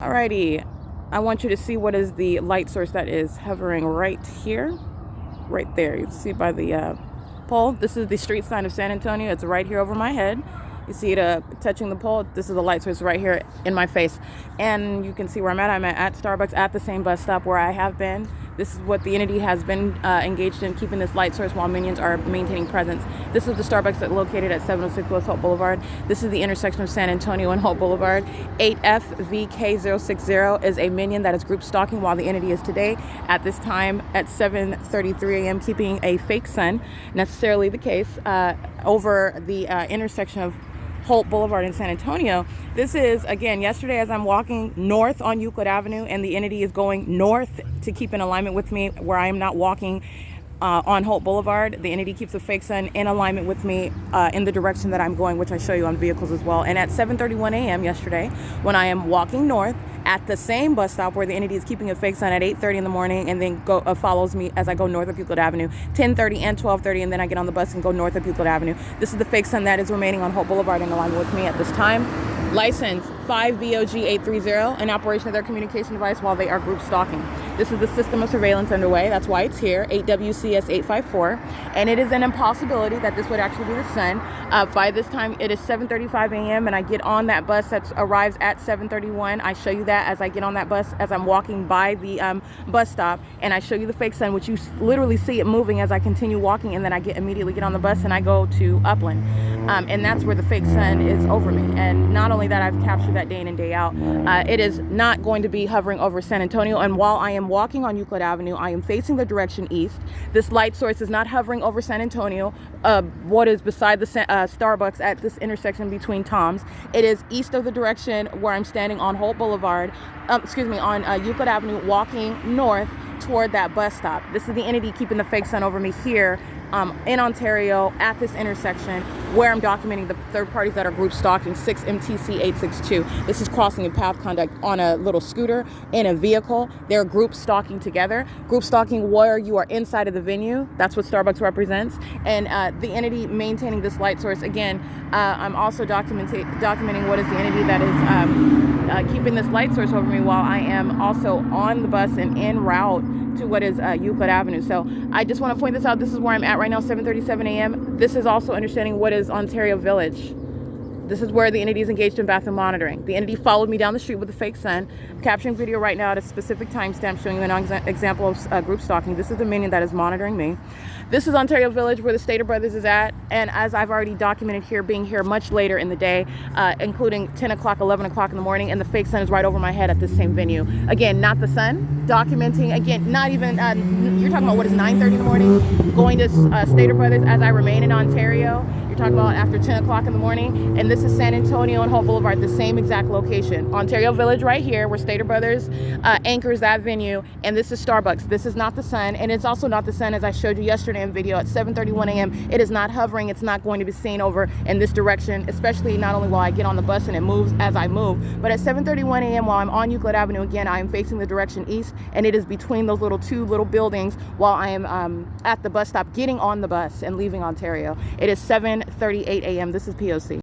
Alrighty, I want you to see what is the light source that is hovering right here, right there. You see by the pole. This is the street sign of San Antonio. It's right here over my head. You see it touching the pole. This is the light source right here in my face. And you can see where I'm at. I'm at Starbucks at the same bus stop where I have been. This is what the entity has been engaged in, keeping this light source while minions are maintaining presence. This is the Starbucks that's located at 706 West Holt Boulevard. This is the intersection of San Antonio and Holt Boulevard. 8FVK060 is a minion that is group stalking while the entity is today at this time at 7:33 a.m. keeping a fake sun, necessarily the case, over the intersection of Holt Boulevard in San Antonio. This is, again, yesterday as I'm walking north on Euclid Avenue and the entity is going north to keep in alignment with me where I am not walking on Holt Boulevard. The entity keeps a fake sun in alignment with me in the direction that I'm going, which I show you on vehicles as well. And at 7:31 a.m. yesterday, when I am walking north at the same bus stop where the entity is keeping a fake sun at 8:30 in the morning and then follows me as I go north of Euclid Avenue, 10:30 and 12:30, and then I get on the bus and go north of Euclid Avenue. This is the fake sun that is remaining on Holt Boulevard in alignment with me at this time. License 5BOG830, an operation of their communication device while they are group stalking. This is the system of surveillance underway. That's why it's here, 8WCS854. And it is an impossibility that this would actually be the sun. By this time, it is 7:35 a.m. and I get on that bus that arrives at 7:31. I show you that as I get on that bus, as I'm walking by the bus stop, and I show you the fake sun, which you literally see it moving as I continue walking, and then I immediately get on the bus and I go to Upland. And that's where the fake sun is over me. And not only that, I've captured that day in and day out. It is not going to be hovering over San Antonio. And while I am walking on Euclid Avenue, I am facing the direction east. This light source is not hovering over San Antonio, what is beside the Starbucks at this intersection between Tom's. It is east of the direction where I'm standing on Holt Boulevard, on Euclid Avenue, walking north toward that bus stop. This is the entity keeping the fake sun over me here in Ontario at this intersection where I'm documenting the third parties that are group stalking, 6MTC862. This is crossing in path conduct on a little scooter in a vehicle. They're group stalking together. Group stalking where you are inside of the venue. That's what Starbucks represents. And the entity maintaining this light source. Again, I'm also documenting what is the entity that is keeping this light source over me while I am also on the bus and en route to what is Euclid Avenue. So I just want to point this out. This is where I'm at right now, 7:37 a.m. This is also understanding what is Ontario Village. This is where the entity is engaged in bathroom monitoring. The entity followed me down the street with a fake sun. I'm capturing video right now at a specific timestamp showing you an example of group stalking. This is the minion that is monitoring me. This is Ontario Village where the Stater Brothers is at. And as I've already documented here, being here much later in the day, including 10 o'clock, 11 o'clock in the morning, and the fake sun is right over my head at this same venue. Again, not the sun. Documenting, again, not even, you're talking about what is 9:30 in the morning, going to Stater Brothers as I remain in Ontario. You're talking about after 10 o'clock in the morning. And this is San Antonio and Holt Boulevard, the same exact location. Ontario Village right here, where Stater Brothers anchors that venue. And this is Starbucks. This is not the sun. And it's also not the sun, as I showed you yesterday in video at 7:31 a.m. It is not hovering. It's not going to be seen over in this direction, especially not only while I get on the bus and it moves as I move, but at 7:31 a.m. while I'm on Euclid Avenue, again, I am facing the direction east, and it is between those two little buildings while I am at the bus stop, getting on the bus and leaving Ontario. It is 7:38 a.m. This is P.O.C.